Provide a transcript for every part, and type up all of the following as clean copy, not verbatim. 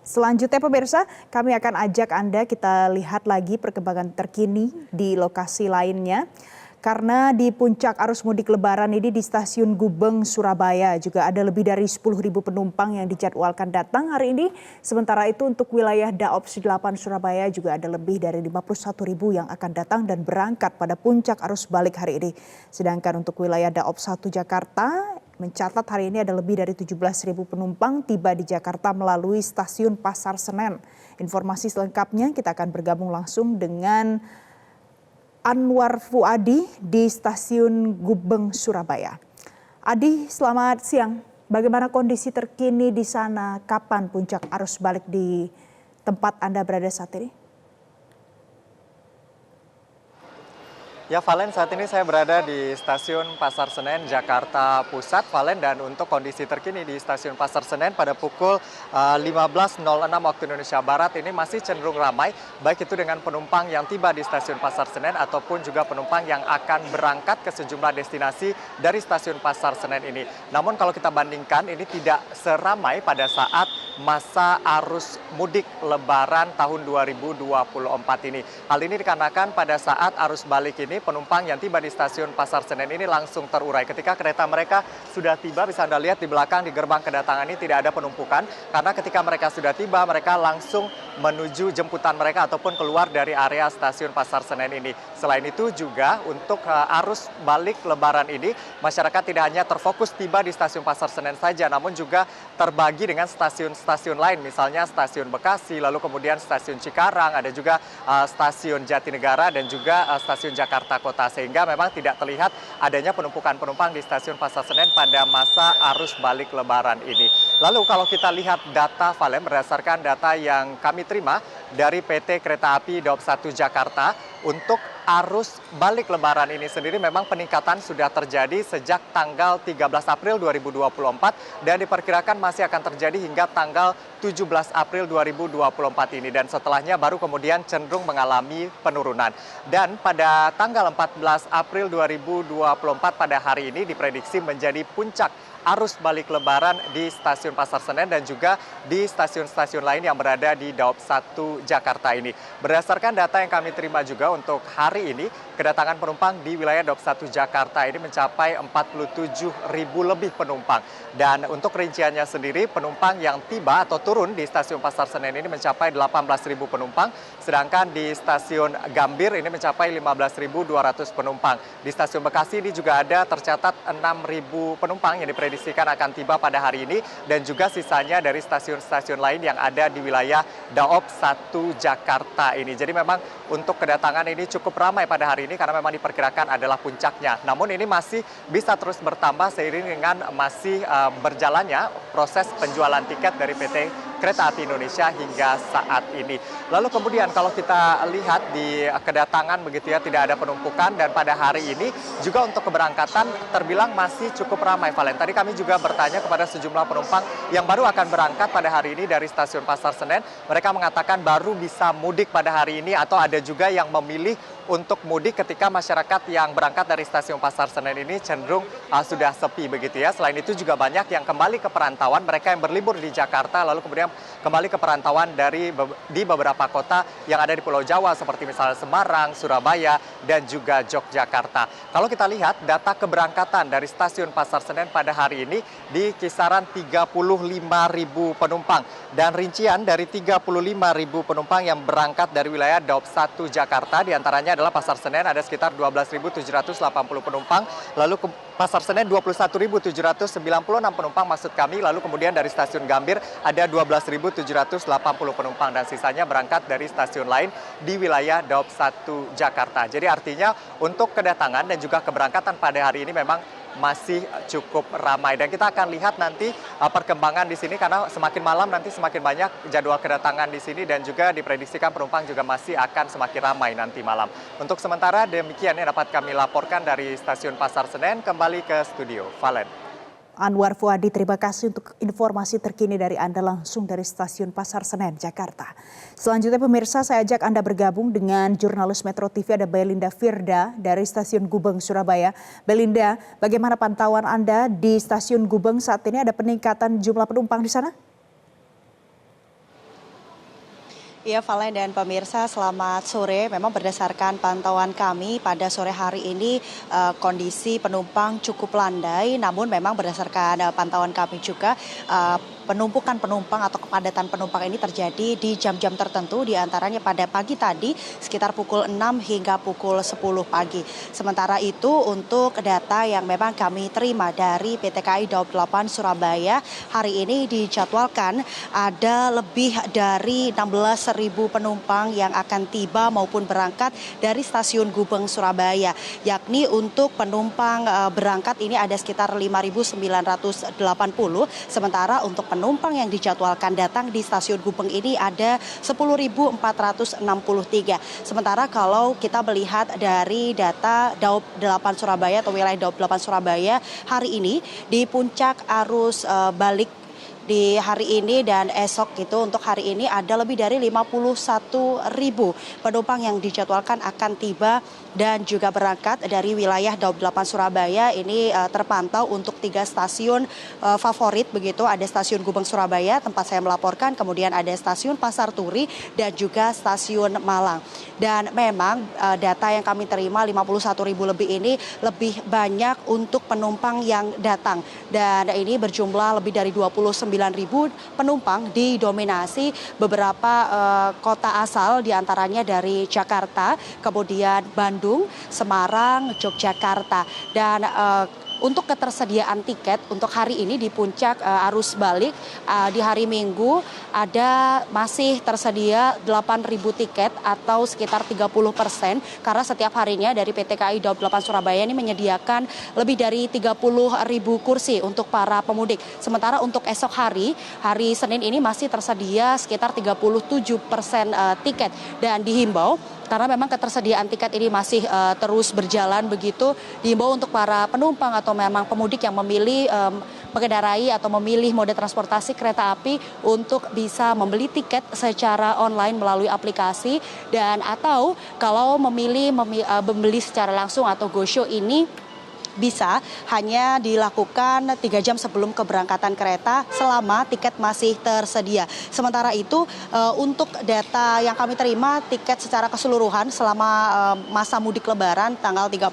Selanjutnya pemirsa, kami akan ajak Anda kita lihat lagi perkembangan terkini di lokasi lainnya. Karena di puncak arus mudik lebaran ini di stasiun Gubeng, Surabaya juga ada lebih dari 10.000 penumpang yang dijadwalkan datang hari ini. Sementara itu untuk wilayah Daops 8 Surabaya juga ada lebih dari 51.000 yang akan datang dan berangkat pada puncak arus balik hari ini. Sedangkan untuk wilayah Daops 1 Jakarta mencatat hari ini ada lebih dari 17.000 penumpang tiba di Jakarta melalui stasiun Pasar Senen. Informasi selengkapnya kita akan bergabung langsung dengan Anwar Fuadi di stasiun Gubeng, Surabaya. Adi, selamat siang. Bagaimana kondisi terkini di sana? Kapan puncak arus balik di tempat Anda berada saat ini? Ya Valen, saat ini saya berada di stasiun Pasar Senen, Jakarta Pusat. Valen, dan untuk kondisi terkini di stasiun Pasar Senen pada pukul 15.06 waktu Indonesia Barat ini masih cenderung ramai, baik itu dengan penumpang yang tiba di stasiun Pasar Senen ataupun juga penumpang yang akan berangkat ke sejumlah destinasi dari stasiun Pasar Senen ini. Namun kalau kita bandingkan, ini tidak seramai pada saat masa arus mudik lebaran tahun 2024 ini. Hal ini dikarenakan pada saat arus balik ini penumpang yang tiba di stasiun Pasar Senen ini langsung terurai. Ketika kereta mereka sudah tiba, bisa Anda lihat di belakang di gerbang kedatangan ini tidak ada penumpukan, karena ketika mereka sudah tiba mereka langsung menuju jemputan mereka ataupun keluar dari area stasiun Pasar Senen ini. Selain itu juga untuk arus balik lebaran ini, masyarakat tidak hanya terfokus tiba di stasiun Pasar Senen saja, namun juga terbagi dengan stasiun-stasiun lain, misalnya stasiun Bekasi, lalu kemudian stasiun Cikarang, ada juga stasiun Jatinegara dan juga stasiun Jakarta Kota, sehingga memang tidak terlihat adanya penumpukan penumpang di stasiun Pasar Senen pada masa arus balik lebaran ini. Lalu kalau kita lihat data Valen, berdasarkan data yang kami terima dari PT Kereta Api Daops 1 Jakarta, untuk arus balik lebaran ini sendiri memang peningkatan sudah terjadi sejak tanggal 13 April 2024 dan diperkirakan masih akan terjadi hingga tanggal 17 April 2024 ini, dan setelahnya baru kemudian cenderung mengalami penurunan. Dan pada tanggal 14 April 2024 pada hari ini diprediksi menjadi puncak arus balik lebaran di stasiun Pasar Senen dan juga di stasiun-stasiun lain yang berada di Daops 1 Jakarta ini. Berdasarkan data yang kami terima juga untuk hari ini, kedatangan penumpang di wilayah Daops 1 Jakarta ini mencapai 47.000 lebih penumpang. Dan untuk rinciannya sendiri, penumpang yang tiba atau turun di stasiun Pasar Senen ini mencapai 18.000 penumpang, sedangkan di stasiun Gambir ini mencapai 15.200 penumpang. Di stasiun Bekasi ini juga ada tercatat 6.000 penumpang yang diprediksi akan tiba pada hari ini, dan juga sisanya dari stasiun-stasiun lain yang ada di wilayah Daops 1 Jakarta ini. Jadi memang untuk kedatangan ini cukup ramai pada hari ini karena memang diperkirakan adalah puncaknya. Namun ini masih bisa terus bertambah seiring dengan masih berjalannya proses penjualan tiket dari PT Kereta Api Indonesia hingga saat ini. Lalu kemudian kalau kita lihat di kedatangan begitu ya, tidak ada penumpukan, dan pada hari ini juga untuk keberangkatan terbilang masih cukup ramai Valen. Tadi kami juga bertanya kepada sejumlah penumpang yang baru akan berangkat pada hari ini dari stasiun Pasar Senen. Mereka mengatakan baru bisa mudik pada hari ini, atau ada juga yang memilih untuk mudik ketika masyarakat yang berangkat dari stasiun Pasar Senen ini cenderung sudah sepi begitu ya. Selain itu juga banyak yang kembali ke perantauan, mereka yang berlibur di Jakarta lalu kemudian kembali ke perantauan di beberapa kota yang ada di Pulau Jawa seperti misalnya Semarang, Surabaya, dan juga Yogyakarta. Kalau kita lihat data keberangkatan dari stasiun Pasar Senen pada hari ini di kisaran 35.000 penumpang, dan rincian dari 35.000 penumpang yang berangkat dari wilayah Daops 1 Jakarta diantaranya adalah Pasar Senen ada sekitar 12.780 penumpang, lalu ke Pasar Senen 21.796 penumpang maksud kami, lalu kemudian dari stasiun Gambir ada 12.780 penumpang, dan sisanya berangkat dari stasiun lain di wilayah Daops 1 Jakarta. Jadi artinya untuk kedatangan dan juga keberangkatan pada hari ini memang masih cukup ramai, dan kita akan lihat nanti perkembangan di sini karena semakin malam nanti semakin banyak jadwal kedatangan di sini, dan juga diprediksikan penumpang juga masih akan semakin ramai nanti malam. Untuk sementara demikian yang dapat kami laporkan dari stasiun Pasar Senen. Kembali ke studio, Valen. Anwar Fuadi, terima kasih untuk informasi terkini dari Anda langsung dari stasiun Pasar Senen, Jakarta. Selanjutnya pemirsa, saya ajak Anda bergabung dengan jurnalis Metro TV, ada Belinda Firda dari stasiun Gubeng, Surabaya. Belinda, bagaimana pantauan Anda di stasiun Gubeng saat ini? Ada peningkatan jumlah penumpang di sana? Iya, Valen dan pemirsa, selamat sore. Memang berdasarkan pantauan kami pada sore hari ini kondisi penumpang cukup landai, namun memang berdasarkan pantauan kami juga penumpukan penumpang atau kepadatan penumpang ini terjadi di jam-jam tertentu, diantaranya pada pagi tadi sekitar pukul 6 hingga pukul 10 pagi. Sementara itu untuk data yang memang kami terima dari PT KAI Daob 8 Surabaya, hari ini dijadwalkan ada lebih dari 16.000 penumpang yang akan tiba maupun berangkat dari stasiun Gubeng Surabaya. Yakni untuk penumpang berangkat ini ada sekitar 5.980, sementara untuk penumpang yang dijadwalkan datang di stasiun Gubeng ini ada 10.463. Sementara kalau kita melihat dari data Daob 8 Surabaya atau wilayah Daob 8 Surabaya, hari ini di puncak arus balik di hari ini dan esok gitu, untuk hari ini ada lebih dari 51.000 penumpang yang dijadwalkan akan tiba dan juga berangkat dari wilayah Daob 8 Surabaya. Ini terpantau untuk 3 stasiun favorit begitu, ada stasiun Gubeng Surabaya tempat saya melaporkan, kemudian ada stasiun Pasar Turi dan juga stasiun Malang. Dan memang data yang kami terima 51.000 lebih ini lebih banyak untuk penumpang yang datang, dan ini berjumlah lebih dari 29.000 penumpang, didominasi beberapa kota asal diantaranya dari Jakarta, kemudian Bandung, Semarang, Yogyakarta. Dan untuk ketersediaan tiket untuk hari ini di puncak arus balik di hari Minggu masih tersedia 8.000 tiket atau sekitar 30%, karena setiap harinya dari PT KAI Daob 8 Surabaya ini menyediakan lebih dari 30.000 kursi untuk para pemudik. Sementara untuk esok hari Senin ini masih tersedia sekitar 37% tiket, dan dihimbau karena memang ketersediaan tiket ini masih terus berjalan begitu, diimbau untuk para penumpang atau memang pemudik yang memilih mengendarai atau memilih mode transportasi kereta api untuk bisa membeli tiket secara online melalui aplikasi, dan atau kalau memilih membeli secara langsung atau go-show ini bisa hanya dilakukan 3 jam sebelum keberangkatan kereta selama tiket masih tersedia. Sementara itu untuk data yang kami terima, tiket secara keseluruhan selama masa mudik lebaran tanggal 31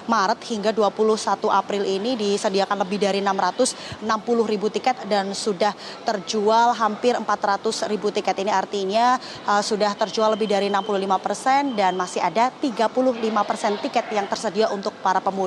Maret hingga 21 April ini disediakan lebih dari 660.000 tiket dan sudah terjual hampir 400.000 tiket. Ini artinya sudah terjual lebih dari 65% dan masih ada 35% tiket yang tersedia untuk para pemudik.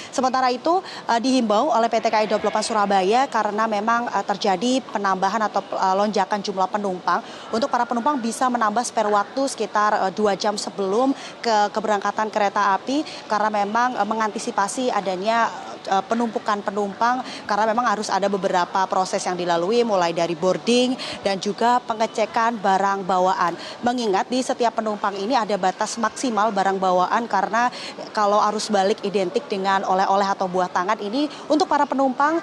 Sementara itu dihimbau oleh PT KAI Daob 8 Surabaya karena memang terjadi penambahan atau lonjakan jumlah penumpang. Untuk para penumpang bisa menambah spare waktu sekitar 2 jam sebelum keberangkatan kereta api, karena memang mengantisipasi adanya penumpukan penumpang, karena memang harus ada beberapa proses yang dilalui mulai dari boarding dan juga pengecekan barang bawaan. Mengingat di setiap penumpang ini ada batas maksimal barang bawaan, karena kalau arus balik identik dengan oleh-oleh atau buah tangan, ini untuk para penumpang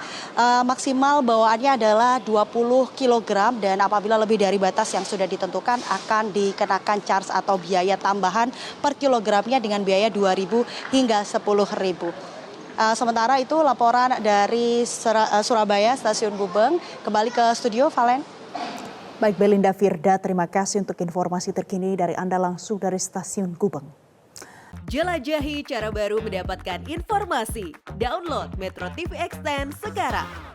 maksimal bawaannya adalah 20 kg, dan apabila lebih dari batas yang sudah ditentukan akan dikenakan charge atau biaya tambahan per kilogramnya dengan biaya 2.000 hingga 10.000. Sementara itu laporan dari Surabaya, Stasiun Gubeng. Kembali ke studio, Valen. Baik, Belinda Firda, terima kasih untuk informasi terkini dari Anda langsung dari Stasiun Gubeng. Jelajahi cara baru mendapatkan informasi. Download Metro TV Extend sekarang.